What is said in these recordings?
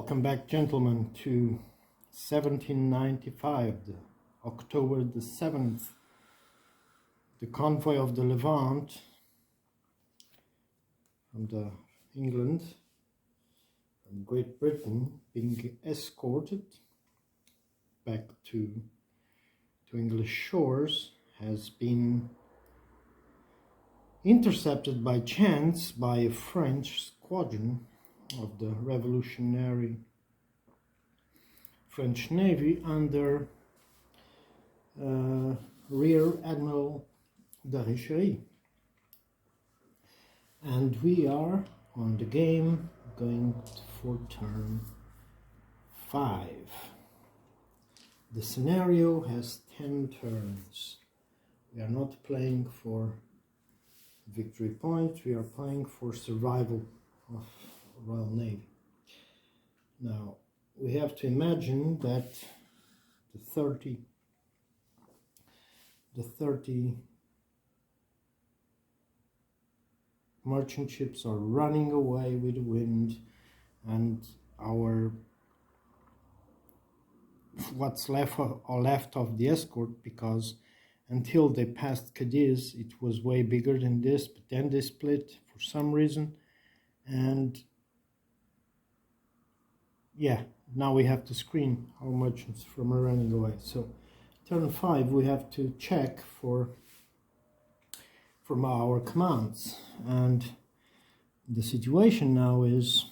Welcome back, gentlemen, to 1795, October the 7th. The convoy of the Levant from England, from Great Britain, being escorted back to English shores, has been intercepted by chance by a French squadron of the revolutionary French Navy under Rear Admiral de Richelieu. And we are on the game going for turn 5. The scenario has 10 turns. We are not playing for victory points, we are playing for survival of Royal Navy. Now we have to imagine that the 30 merchant ships are running away with the wind, and what's left of the escort, because until they passed Cadiz it was way bigger than this, but then they split for some reason, and yeah, now we have to screen our merchants from running away. So turn 5 we have to check from our commands, and the situation now is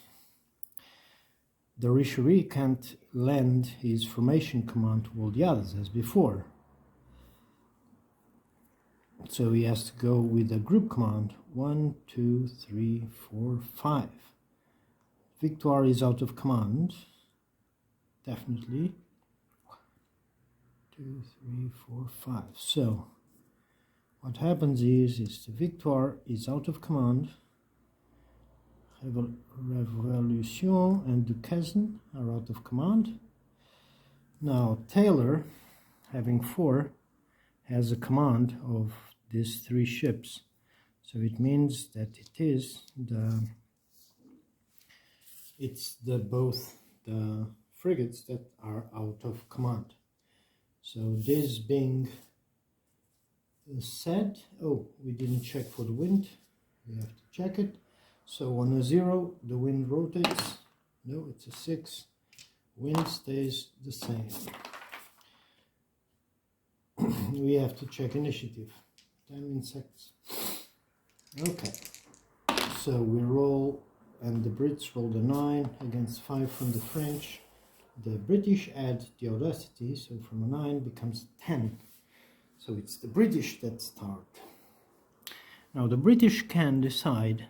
the Richelieu can't lend his formation command to all the others as before, so he has to go with a group command. 1, 2, 3, 4, 5. Victoire is out of command, definitely. 2, 3, 4, 5. So what happens is the Victoire is out of command. Revolution and Duquesne are out of command. Now Taylor, having 4, has a command of these 3 ships. So it means that both the frigates that are out of command. So this being said, oh, we didn't check for the wind. We have to check it. So on a 0, the wind rotates. No, it's a 6. Wind stays the same. We have to check initiative. 10 insects. Okay. So we roll, and the Brits roll the 9 against 5 from the French. The British add the audacity, so from a 9 becomes 10. So it's the British that start. Now the British can decide,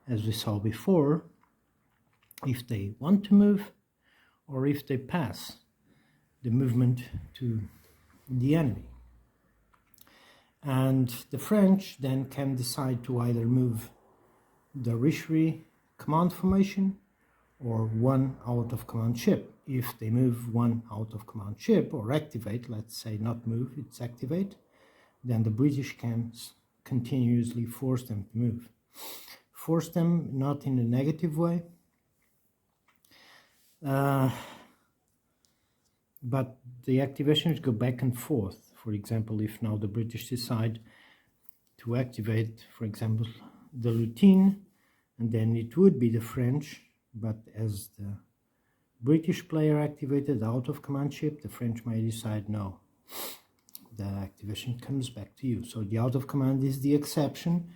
as we saw before, if they want to move or if they pass the movement to the enemy. And the French then can decide to either move the Richelieu command formation or one out of command ship. If they move one out of command ship, or activate, let's say not move, it's activate, then the British can continuously force them to move. Force them not in a negative way, but the activations go back and forth. For example, if now the British decide to activate, for example, the Lutine, and then it would be the French, but as the British player activated out of command ship, the French may decide no, the activation comes back to you. So the out of command is the exception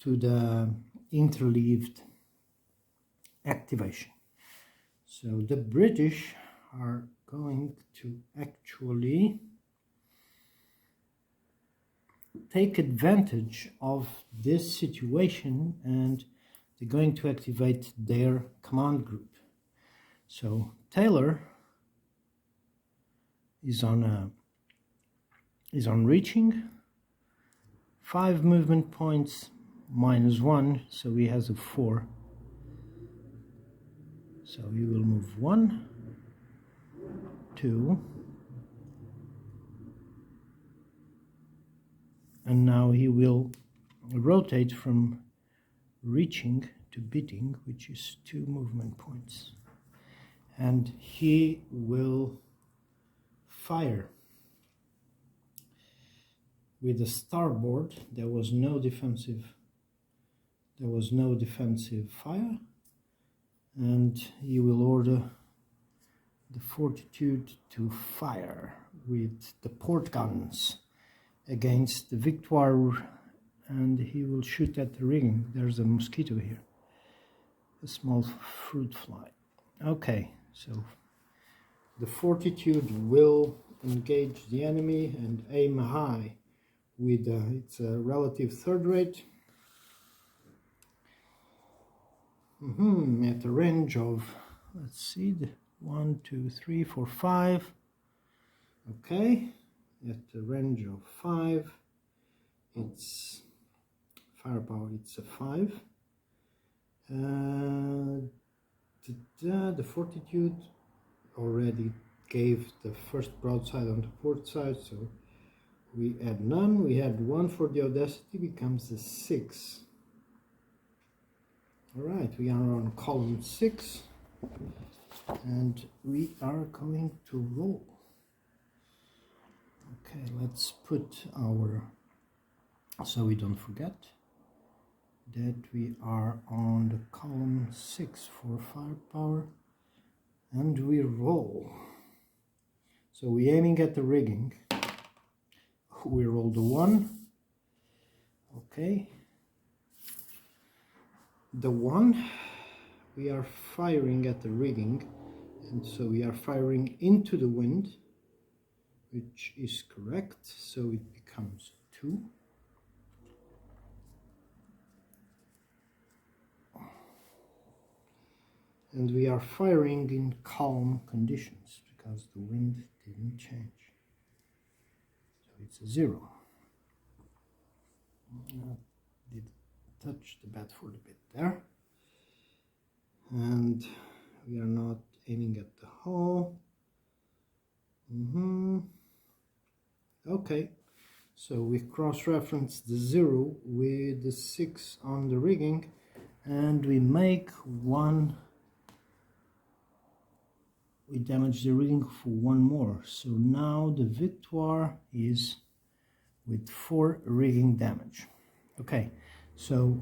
to the interleaved activation. So the British are going to actually take advantage of this situation, and they're going to activate their command group. So Taylor is on reaching, 5 movement points -1, so he has a 4. So he will move 1, 2, and now he will rotate from reaching to beating, which is 2 movement points. and he will fire. With the starboard, there was no defensive fire, and he will order the Fortitude to fire with the port guns against the Victoire, and he will shoot at the rigging. There's a mosquito here, a small fruit fly. Okay, so the Fortitude will engage the enemy and aim high with its relative third rate at a range of, let's see, 1, 2, 3, 4, 5. Okay, at the range of 5, it's firepower, it's a 5. The Fortitude already gave the first broadside on the port side, so we add none. We had 1 for the Audacity, becomes a 6. Alright, we are on column 6, and we are going to roll. Okay, let's put our, so we don't forget that we are on the column 6 for firepower, and we roll. So we're aiming at the rigging. We roll the 1. Okay. The 1, we are firing at the rigging, and so we are firing into the wind, which is correct, so it becomes 2. And we are firing in calm conditions because the wind didn't change, so it's a 0. Did touch the Bedford a bit there, and we are not aiming at the hull. Okay, so we cross-reference the 0 with the 6 on the rigging, and we make 1. We damage the rigging for 1 more, so now the Victoire is with 4 rigging damage. Okay, so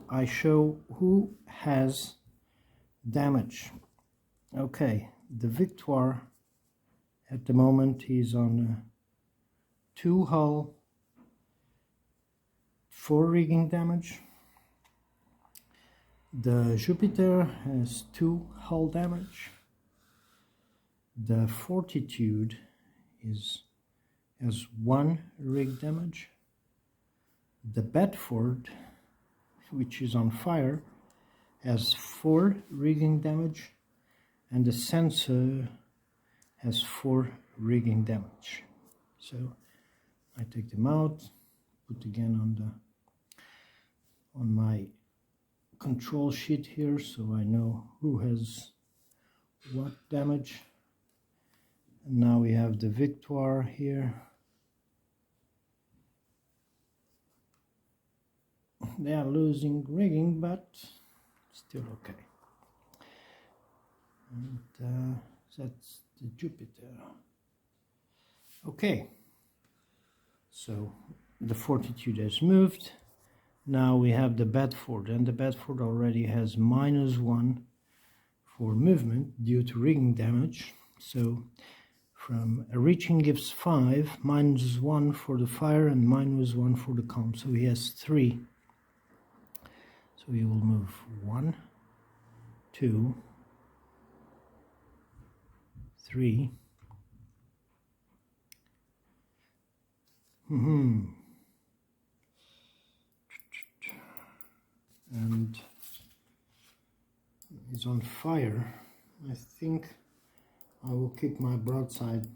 I show who has damage. Okay, the Victoire at the moment is on 2 hull, 4 rigging damage. The Jupiter has 2 hull damage. The Fortitude has 1 rig damage. The Bedford, which is on fire, has 4 rigging damage, and the Sensor has 4 rigging damage. So I take them out, put again on my control sheet here, so I know who has what damage. And now we have the Victoire here. They are losing rigging, but still okay. And that's the Jupiter. Okay, so the Fortitude has moved. Now we have the Bedford, and the Bedford already has -1 for movement due to rigging damage. So from a reaching gives 5, -1 for the fire and -1 for the calm. So he has 3. So we will move 1, 2, 3. And it's on fire. I think I will keep my broadside.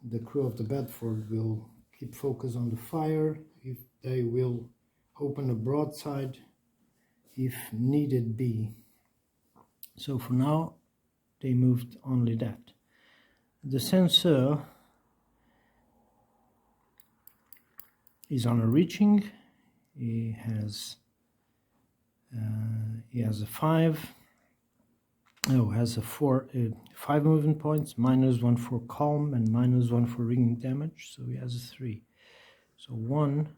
The crew of the Bedford will keep focus on the fire. If they will open a broadside if needed be. So for now they moved only that. The Sensor is on a reaching. He has a 5. Oh, has a 5 movement points, -1 for calm and -1 for rigging damage, so he has a 3. So 1,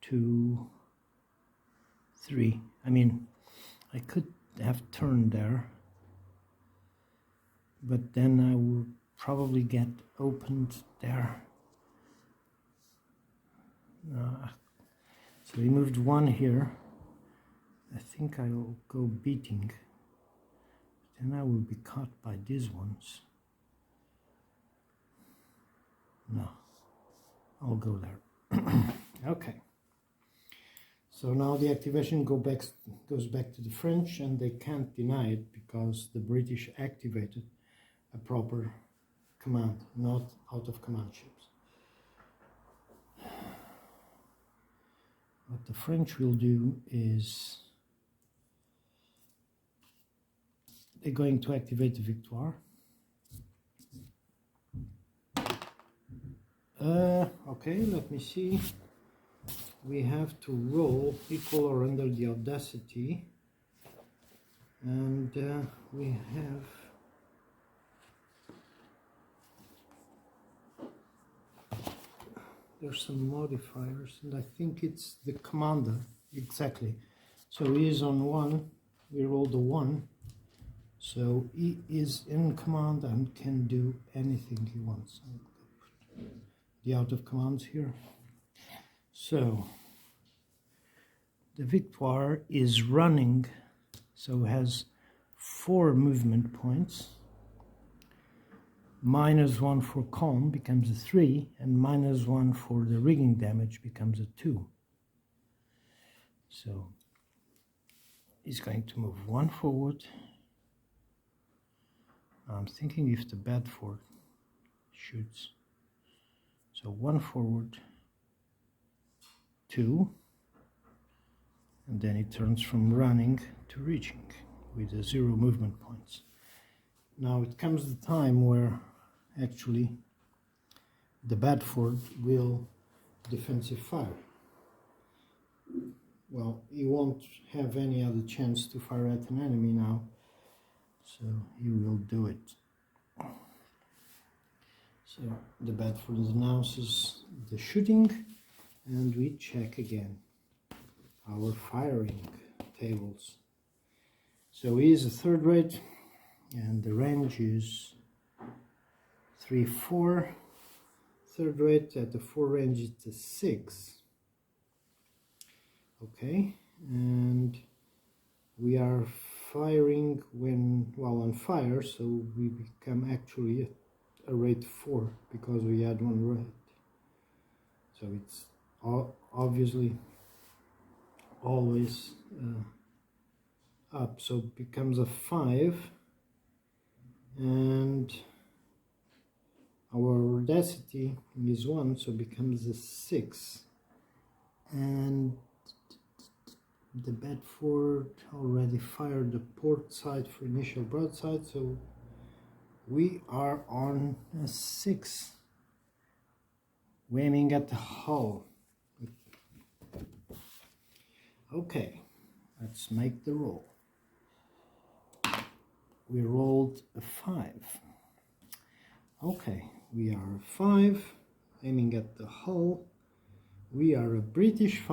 2, 3. I mean, I could have turned there, but then I would probably get opened there. So he moved 1 here. I think I'll go beating. Then I will be caught by these ones. No, I'll go there. Okay. So now the activation goes back to the French, and they can't deny it because the British activated a proper command, not out of command ships. What the French will do is they're going to activate the Victoire. Okay, let me see. We have to roll equal or under the audacity, and we have there's some modifiers, and I think it's the commander exactly. So he is on 1. We roll the 1, so he is in command and can do anything he wants. The out of commands here. So the Victoire is running, so has 4 movement points. -1 for calm becomes a 3, and -1 for the rigging damage becomes a 2. So he's going to move 1 forward. I'm thinking if the Bedford shoots. So 1 forward, 2, and then it turns from running to reaching with a 0 movement points. Now it comes the time where actually the Bedford will defensive fire. Well, he won't have any other chance to fire at an enemy now, so he will do it. So the Bedford announces the shooting, and we check again our firing tables. So he is a 3rd rate, and the range is 3-4. 3rd rate at the 4 range it's a 6. Okay, and we are firing while on fire, so we become actually a rate 4 because we had 1 rate. So it's obviously always up, so it becomes a 5, and our audacity is 1, so it becomes a 6, and the Bedford already fired the port side for initial broadside, so we are on a 6, aiming at the hull. Okay, let's make the roll. We rolled a 5. Okay, we are a 5, aiming at the hull. We are a British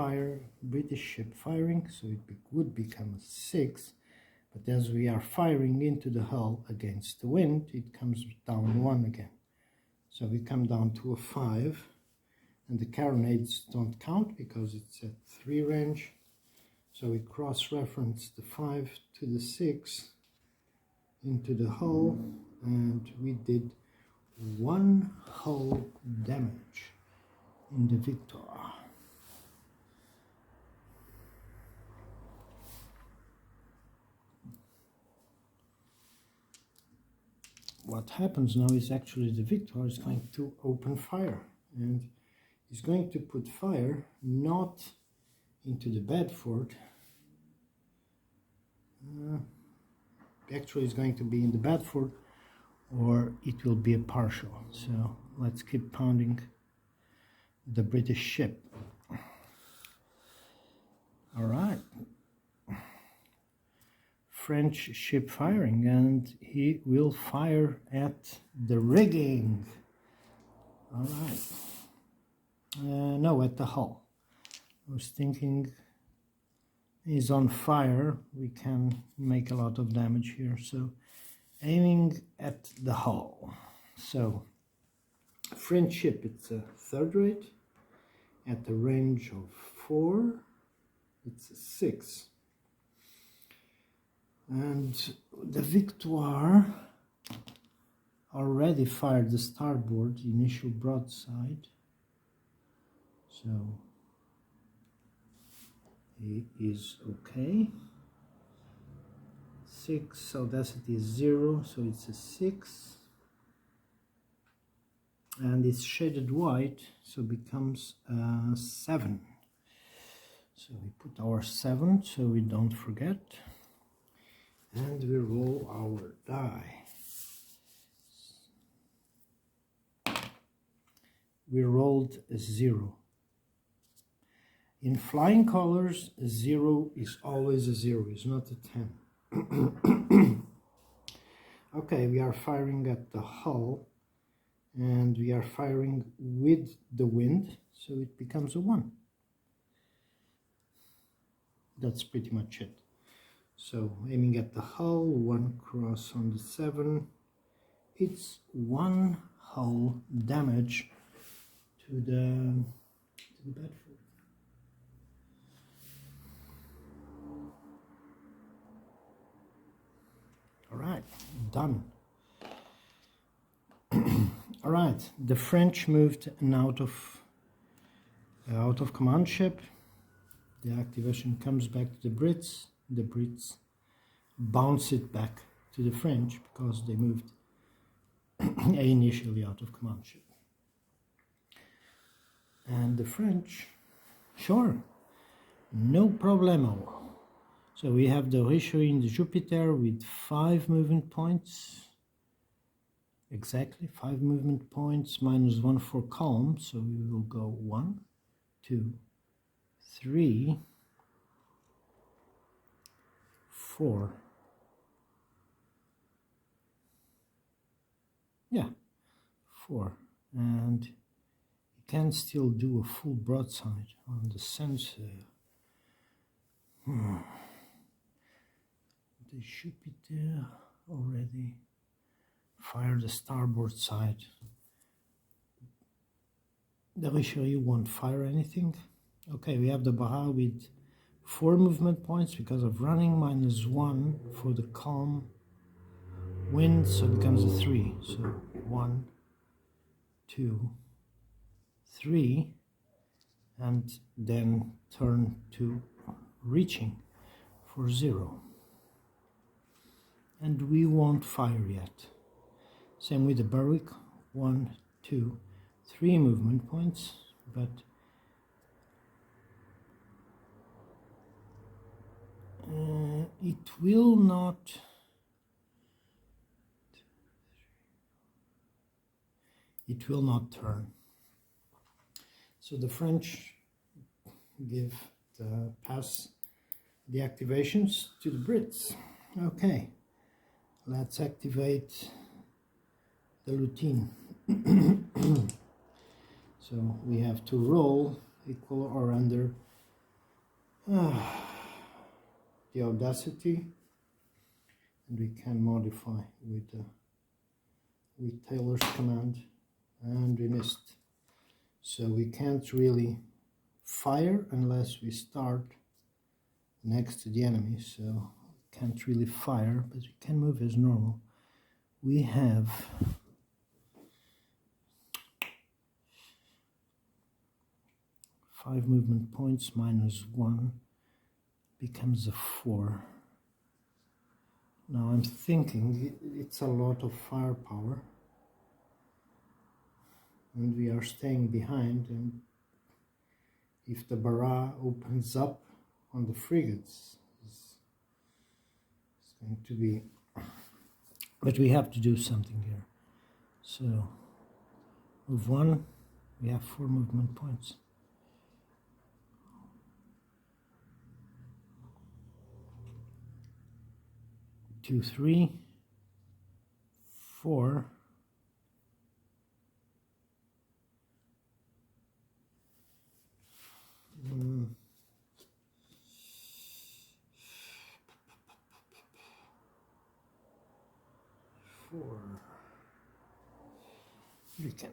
ship firing, so it would become a 6, but as we are firing into the hull against the wind, it comes down 1 again. So we come down to a 5, and the carronades don't count because it's at 3 range. So we cross-reference the 5 to the 6 into the hull, and we did 1 hull damage in the Victoire. What happens now is actually the Victoire is going to open fire, and he's going to put fire not into the Bedford. Actually, it's going to be in the Bedford, or it will be a partial. So let's keep pounding the British ship. All right. French ship firing, and he will fire at the rigging. All right. No, at the hull. I was thinking he's on fire. We can make a lot of damage here. So aiming at the hull. So French ship, it's a third rate at the range of 4. It's a 6. And the Victoire already fired the starboard initial broadside. So he is okay. 6, audacity is 0, so it's a 6. And it's shaded white, so becomes a 7. So we put our 7 so we don't forget. And we roll our die. We rolled a 0. In flying colors, a 0 is always a 0, it's not a 10. Okay, we are firing at the hull, and we are firing with the wind, so it becomes a 1. That's pretty much it. So aiming at the hull, 1 cross on the 7. It's 1 hull damage to the Bedford. All right, done. All right, the French moved an out of command ship. The activation comes back to the Brits. The Brits bounce it back to the French because they moved initially out of command ship. And the French, sure, no problemo. So we have the Richelieu in the Jupiter with 5 movement points. Exactly, 5 movement points, -1 for calm. So we will go 1, 2, 3, 4. Yeah, 4. And you can still do a full broadside on the sensor. The Jupiter already fired the starboard side. The Richelieu won't fire anything. Okay, we have the Baja with 4 movement points because of running, -1 for the calm wind, so it becomes a 3. So 1, 2, 3, and then turn to reaching for 0. And we won't fire yet. Same with the Berwick, 1, 2, 3 movement points, but it will not turn. So the French give the pass the activations to the Brits. Okay, let's activate the Lutine. So we have to roll equal or under the audacity, and we can modify with Taylor's command, and we missed. So we can't really fire unless we start next to the enemy, so can't really fire, but we can move as normal. We have five movement points, -1 becomes a 4. Now I'm thinking it's a lot of firepower, and we are staying behind, and if the Barra opens up on the frigates, it's going to be, but we have to do something here. So move 1, we have 4 movement points. 2, 3, 4, 4. We can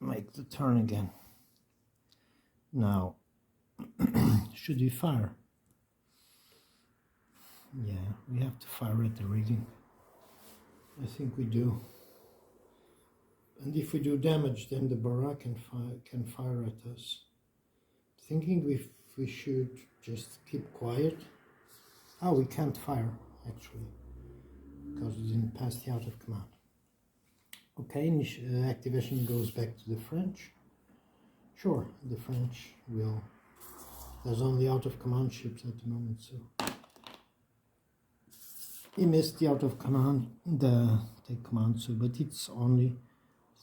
make the turn again. Now, should we fire? Yeah, we have to fire at the rigging. I think we do. And if we do damage, then the barrage can fire at us. Thinking we should just keep quiet. Oh, we can't fire, actually, because we didn't pass the out of command. Okay, activation goes back to the French. Sure, the French will. There's only out of command ships at the moment, so he missed the out of command, the take command, so but it's only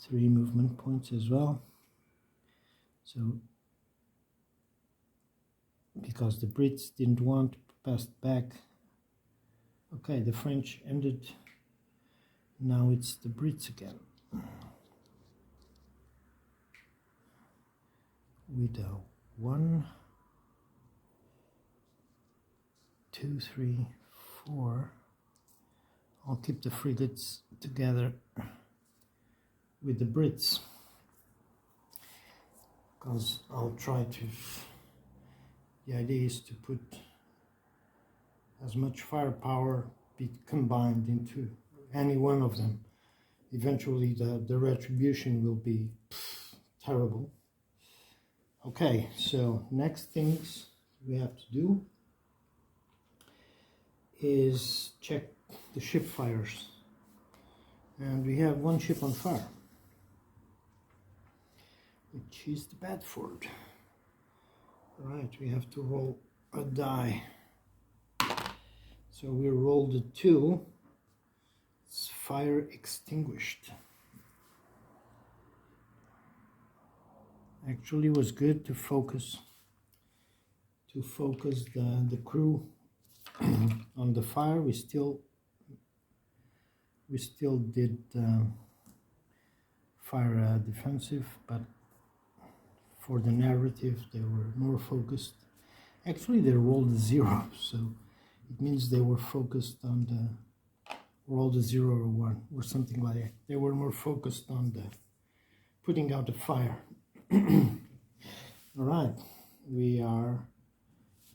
3 movement points as well. So because the Brits didn't want to pass back. Okay, the French ended. Now it's the Brits again. With a 1, 2, 3, 4. I'll keep the frigates together with the Brits, because I'll try to. The idea is to put as much firepower be combined into any one of them. Eventually the retribution will be terrible. Okay, so next things we have to do is check the ship fires. And we have 1 ship on fire, which is the Bedford. Right, we have to roll a die. So we rolled a 2. It's fire extinguished. Actually was good to focus the crew on the fire. We still did fire defensive, but for the narrative they were more focused. Actually they rolled a 0, so it means they were focused on the rolled a 0 or 1 or something like that. They were more focused on the putting out the fire. All right, we are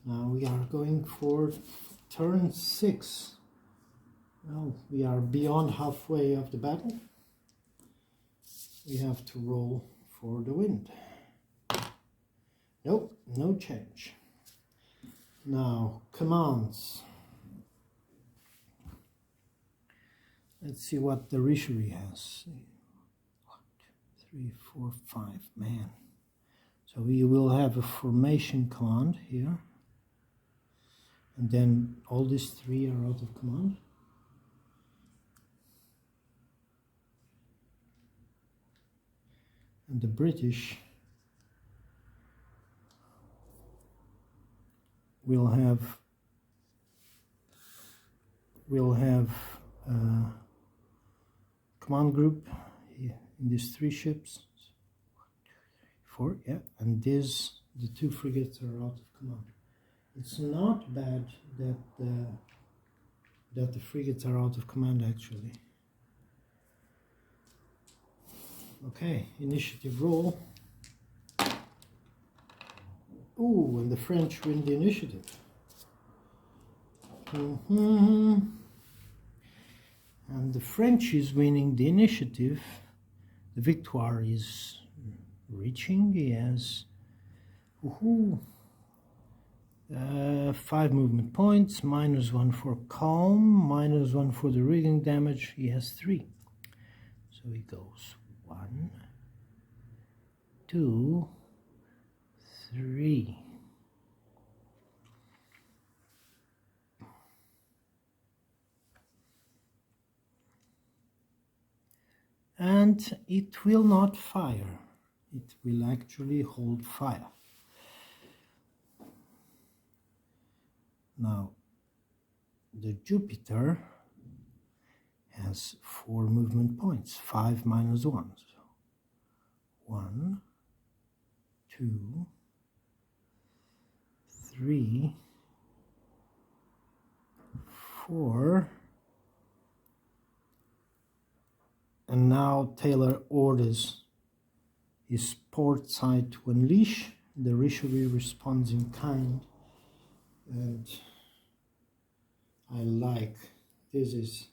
going for turn 6. Well, we are beyond halfway of the battle. We have to roll for the wind. Nope, no change. Now, commands. Let's see what the Richelieu has. 1, 2, 3, 4, 5, man. So we will have a formation command here. And then all these 3 are out of command. And the British will have command group here in these 3 ships. 1, 2, 3, 4, yeah, and the 2 frigates are out of command. It's not bad that the frigates are out of command, actually. Okay, initiative roll. Ooh, and the French win the initiative. And the French is winning the initiative. The Victoire is reaching. He has 5 movement points, -1 for calm, -1 for the rigging damage. He has 3. So he goes 1, 2, 3. And it will not fire. It will actually hold fire. Now, the Jupiter has 4 movement points, 5 minus 1. So 1, 2, 3, 4, and now Taylor orders his port side to unleash. The Richelieu responds in kind, and I like, this is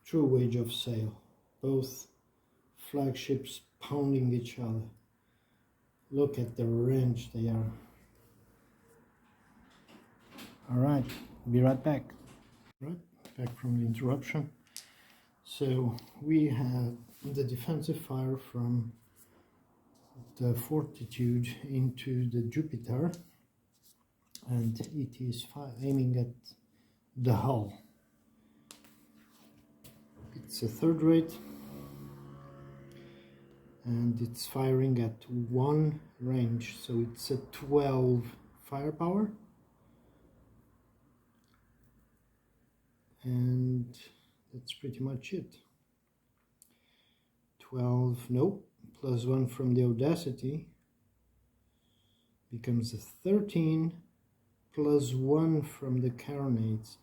true wage of sail. Both flagships pounding each other. Look at the range they are. Alright, be right back. Right, back from the interruption. So we have the defensive fire from the Fortitude into the Jupiter, and it is aiming at the hull. It's a third rate, and it's firing at 1 range, so it's a 12 firepower, and that's pretty much it. 12, no, plus 1 from the Audacity becomes a 13, plus 1 from the carronades.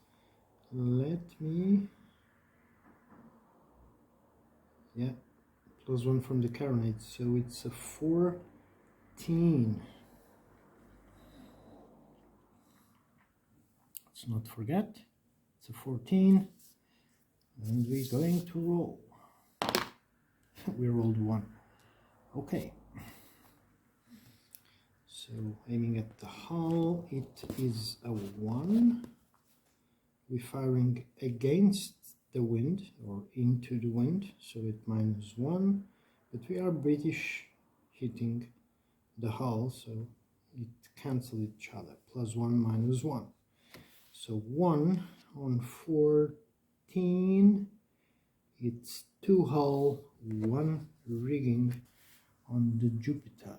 Let me, yeah, plus 1 from the carronades, so it's a 14. Let's not forget, it's a 14, and we're going to roll. We rolled 1. Okay. So aiming at the hull, it is a 1. We're firing against the wind or into the wind, so it minus 1. But we are British hitting the hull, so it cancels each other. Plus 1, minus 1. So 1 on 14. It's 2 hull, 1 rigging on the Jupiter.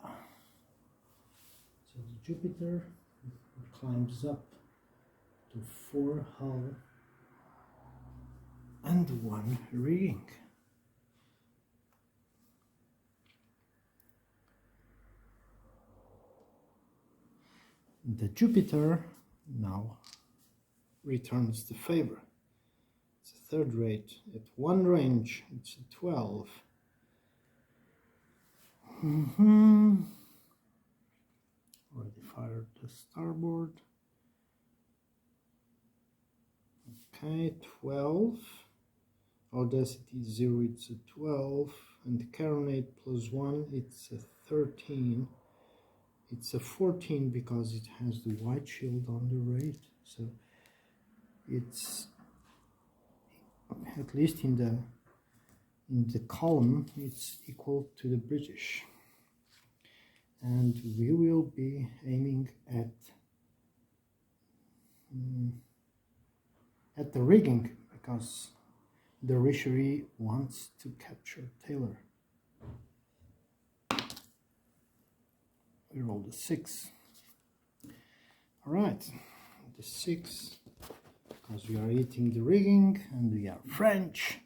So the Jupiter climbs up to 4 hull and 1 rigging. The Jupiter now returns the favor. It's a third rate at 1 range. It's a 12. Already fired the starboard. Okay, 12. Audacity 0, it's a 12. And the carronade plus 1, it's a 13. It's a 14 because it has the white shield on the right. So it's, at least in the column, it's equal to the British. And we will be aiming at the rigging, because the Richelieu wants to capture Taylor. We rolled a 6. Alright, the 6, because we are eating the rigging and we are French,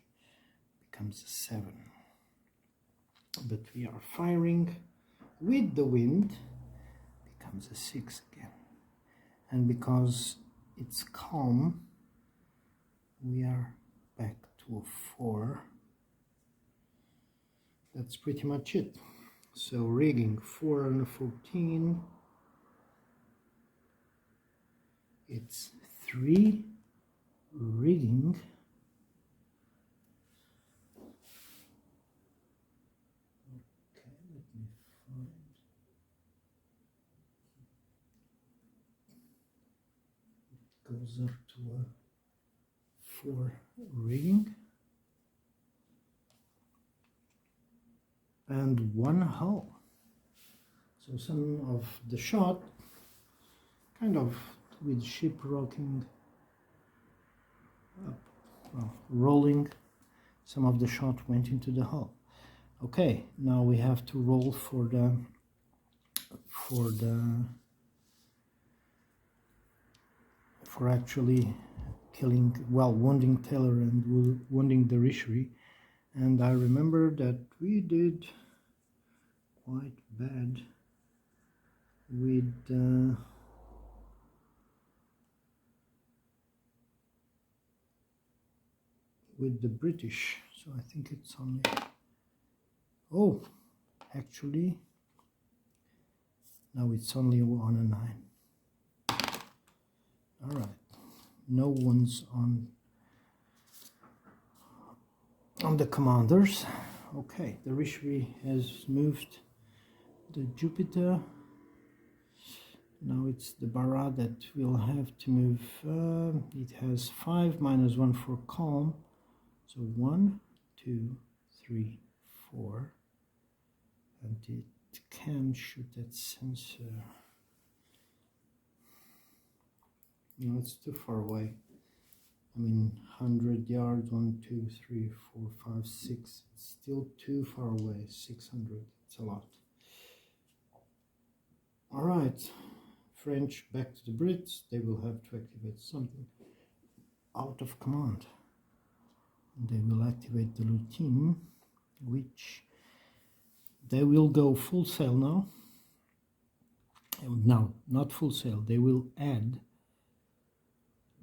becomes a 7. But we are firing with the wind, becomes a 6 again. And because it's calm, we are back to a 4. That's pretty much it. So rigging 4 and a 14, it's 3 rigging, okay, let me find, it goes up to a 4 rigging and 1 hull. So some of the shot, kind of with ship rocking up, well, rolling, some of the shot went into the hull. Okay, now we have to roll for actually wounding Taylor and wounding the Richery. And I remember that we did quite bad with the British. So I think it's only... Oh, actually, no, it's only 1 and 9. All right, no ones on the commanders. Okay, the Richery has moved the Jupiter. Now it's the Bara that will have to move. It has 5 minus 1 for calm. So 1, 2, 3, 4. And it can shoot that sensor. No, it's too far away. I mean, 100 yards, 1, 2, 3, 4, 5, 6. It's still too far away. 600. It's a lot. All right. French back to the Brits. They will have to activate something out of command. They will activate the Lutin, which they will go full sail now. No, not full sail. They will add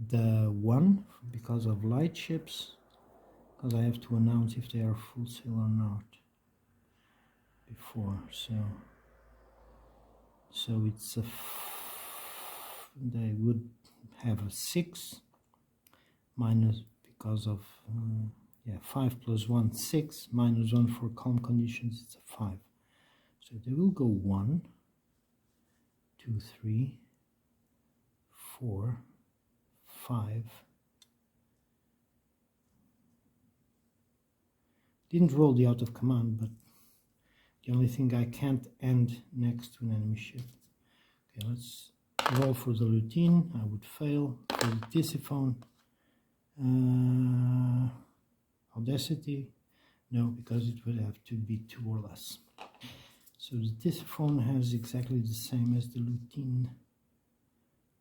the 1 because of light ships, because I have to announce if they are full sail or not before. So it's they would have a 6 minus because of 5 plus 1, 6 minus 1 for calm conditions. It's a 5. So they will go 1, 2, 3, 4, 5. Didn't roll the out of command, but the only thing I can't end next to an enemy ship. Okay, let's roll for the Lutin. I would fail. For the Tisiphone, Audacity, no, because it would have to be 2 or less. So the Tisiphone has exactly the same as the Lutin.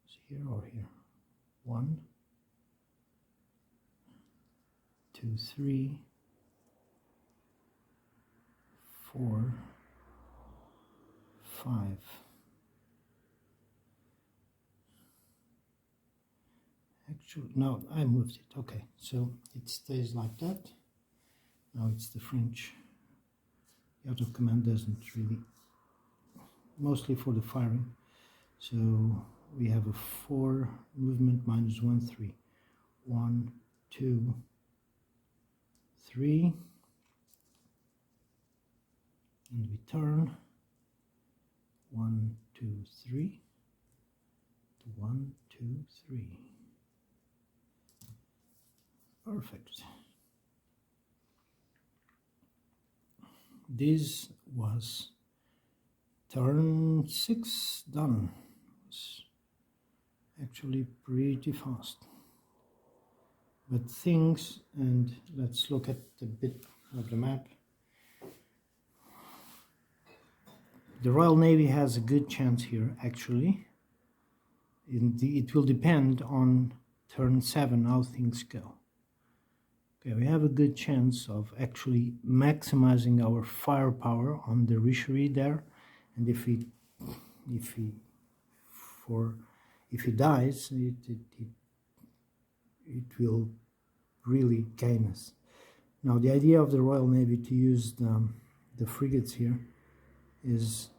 Is here or here? 1, 2, 3, 4, 5. Actually, no, I moved it. Okay, so it stays like that. Now it's the French. The out of command doesn't really, mostly for the firing. So we have a 4 movement minus 1, 3. 1, 2, 3. And we turn 1, 2, 3. 1, 2, 3. Perfect. This was turn 6 done. It's actually pretty fast. But things, and let's look at the bit of the map. The Royal Navy has a good chance here, actually. It will depend on turn 7 how things go. Okay, we have a good chance of actually maximizing our firepower on the Richery there, and if he dies, it will really gain us. Now, the idea of the Royal Navy to use the frigates here is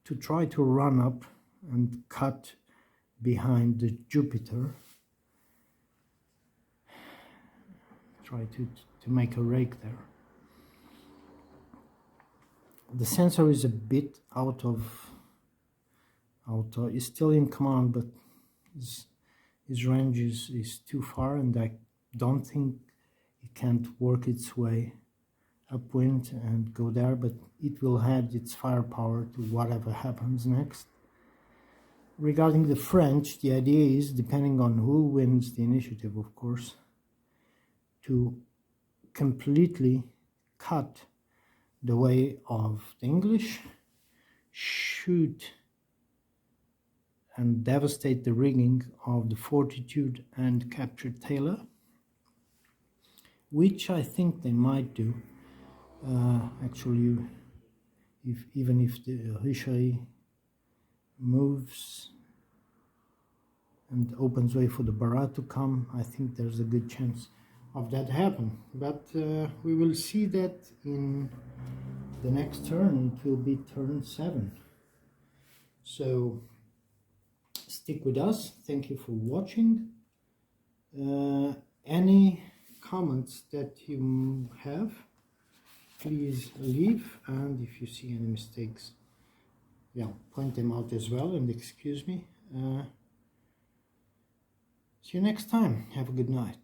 to try to run up and cut behind the Jupiter. Try to make a rake there. The sensor is a bit out of is still in command, but his range is too far, and I don't think it can't work its way upwind and go there, but it will add its firepower to whatever happens next. Regarding the French, the idea is, depending on who wins the initiative, of course, to completely cut the way of the English, shoot and devastate the rigging of the Fortitude and capture Taylor, which I think they might do. Actually, even if the Richelieu moves and opens way for the Barat to come, I think there's a good chance of that happen. But we will see that in the next turn. It will be turn 7. So stick with us. Thank you for watching. Any comments that you have, please leave, and if you see any mistakes, point them out as well, and excuse me. See you next time. Have a good night.